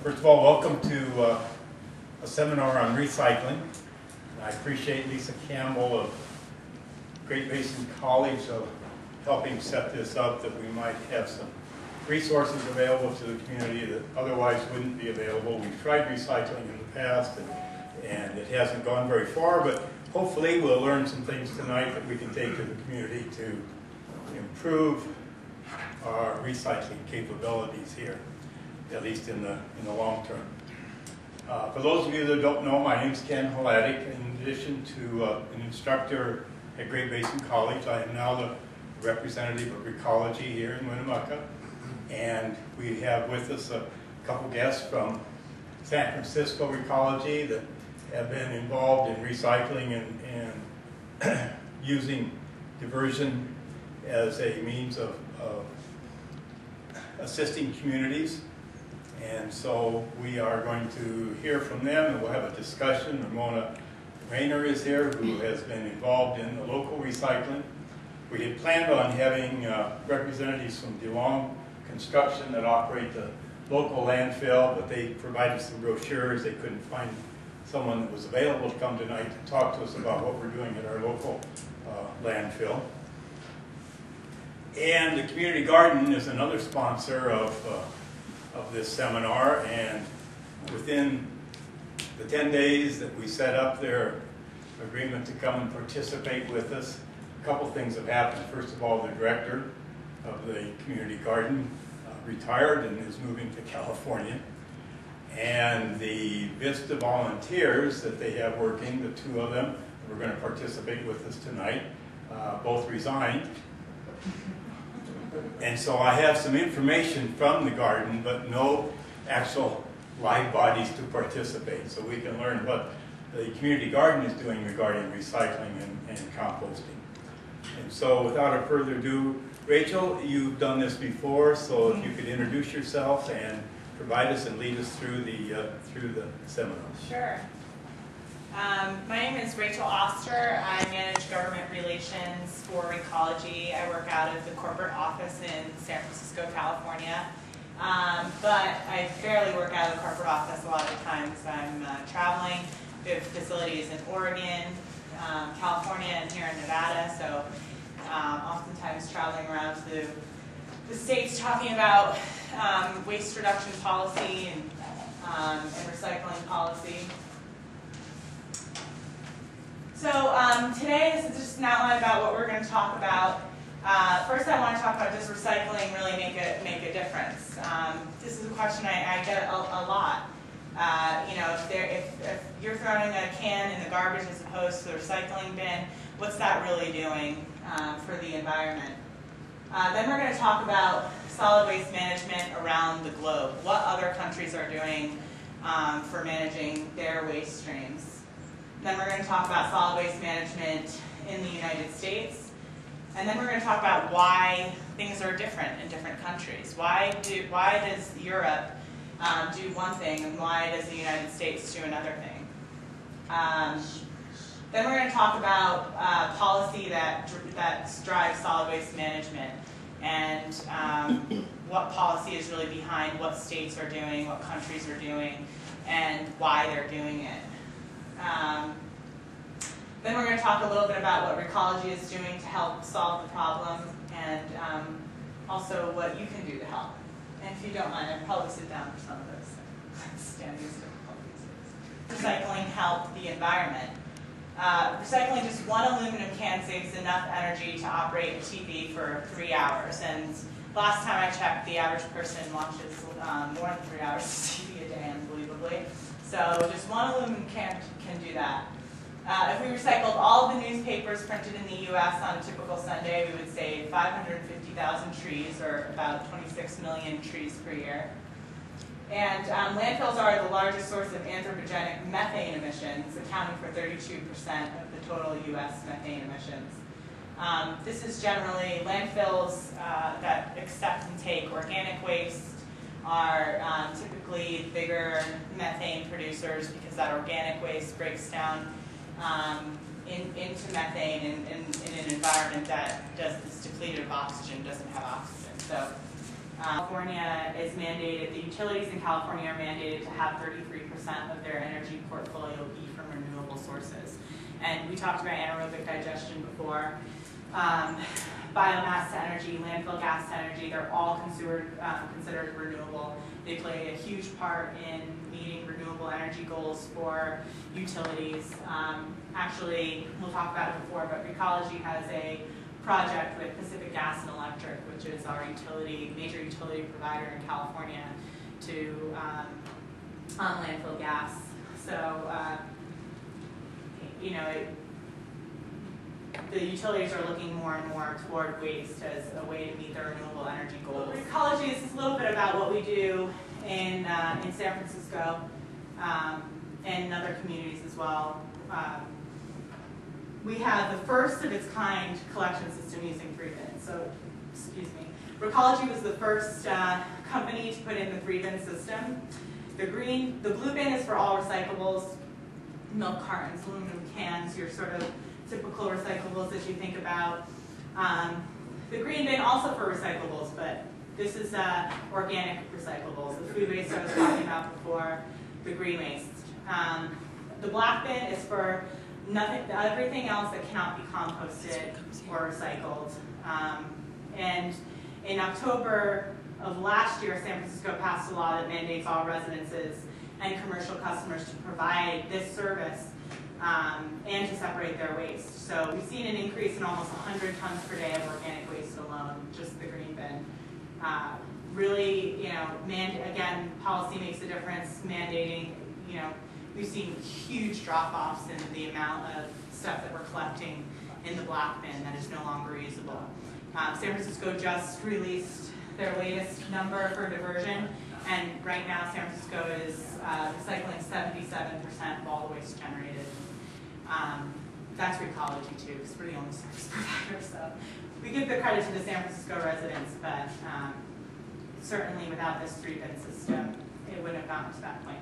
First of all, welcome to a seminar on recycling. I appreciate Lisa Campbell of Great Basin College of helping set this up, that we might have some resources available to the community that otherwise wouldn't be available. We've tried recycling in the past and it hasn't gone very far, but hopefully we'll learn some things tonight that we can take to the community to improve our recycling capabilities here, at least in the long term. For those of you that don't know, my name is Ken Hladek. In addition to an instructor at Great Basin College, I am now the representative of Recology here in Winnemucca. And we have with us a couple guests from San Francisco Recology that have been involved in recycling and using diversion as a means of assisting communities. And so we are going to hear from them and we'll have a discussion. Ramona Rayner is here, who has been involved in the local recycling. We had planned on having representatives from DeLong Construction that operate the local landfill, but they provided some brochures. They couldn't find someone that was available to come tonight to talk to us about what we're doing at our local landfill. And the Community Garden is another sponsor of this seminar, and within the 10 days that we set up their agreement to come and participate with us, a couple things have happened. First of all, the director of the Community Garden retired and is moving to California. And the Vista volunteers that they have working, the two of them who are going to participate with us tonight, both resigned. And so I have some information from the garden, but no actual live bodies to participate. So we can learn what the Community Garden is doing regarding recycling and composting. And so without further ado, Rachel, you've done this before, so if you could introduce yourself and provide us and lead us through the seminar. Sure. My name is Rachel Oster. I manage government relations for Recology. I work out of the corporate office in San Francisco, California. But I barely work out of the corporate office a lot of the times. I'm traveling. We have facilities in Oregon, California, and here in Nevada. So oftentimes traveling around to the states talking about waste reduction policy and recycling policy. So today, this is just an outline about what we're going to talk about. First, I want to talk about, does recycling really make a difference? This is a question I get a lot. If you're throwing a can in the garbage as opposed to the recycling bin, what's that really doing for the environment? Then we're going to talk about solid waste management around the globe. What other countries are doing for managing their waste streams. Then we're going to talk about solid waste management in the United States. And then we're going to talk about why things are different in different countries. Why does Europe do one thing and why does the United States do another thing? Then we're going to talk about policy that drives solid waste management and what policy is really behind what states are doing, what countries are doing, and why they're doing it. Then we're going to talk a little bit about what Recology is doing to help solve the problem and also what you can do to help. And if you don't mind, I'd probably sit down for some of those. Standing is difficult these days. Recycling help the environment. Recycling just one aluminum can saves enough energy to operate a TV for 3 hours. And last time I checked, the average person watches more than 3 hours of TV a day, unbelievably. So just one aluminum can do that. If we recycled all of the newspapers printed in the U.S. on a typical Sunday, we would save 550,000 trees, or about 26 million trees per year. And landfills are the largest source of anthropogenic methane emissions, accounting for 32% of the total U.S. methane emissions. This is generally landfills that accept and take organic waste, are typically bigger methane producers because that organic waste breaks down into methane in an environment that is depleted of oxygen, doesn't have oxygen. So California is mandated, the utilities in California are mandated to have 33% of their energy portfolio be from renewable sources. And we talked about anaerobic digestion before. Biomass to energy, landfill gas to energy, they're all considered renewable. They play a huge part in meeting renewable energy goals for utilities. Actually, we'll talk about it before, but Recology has a project with Pacific Gas and Electric, which is our major utility provider in California, to on landfill gas. So, the utilities are looking more and more toward waste as a way to meet their renewable energy goals. Recology is a little bit about what we do in San Francisco and other communities as well. We have the first of its kind collection system using 3 bins. So, excuse me. Recology was the first company to put in the 3-bin system. The blue bin is for all recyclables, milk cartons, aluminum cans, your sort of typical recyclables that you think about. The green bin also for recyclables, but this is organic recyclables, the food waste I was talking about before, the green waste. The black bin is for everything else that cannot be composted or recycled. And in October of last year, San Francisco passed a law that mandates all residences and commercial customers to provide this service and to separate their waste. So we've seen an increase in almost 100 tons per day of organic waste alone, just the green bin. Really, again, policy makes a difference, mandating, we've seen huge drop-offs in the amount of stuff that we're collecting in the black bin that is no longer reusable. San Francisco just released their latest number for diversion, and right now San Francisco is recycling 77% of all the waste generated. That's Recology too, because we're the only service provider, so we give the credit to the San Francisco residents, but certainly without this 3-bin system, it wouldn't have gotten to that point.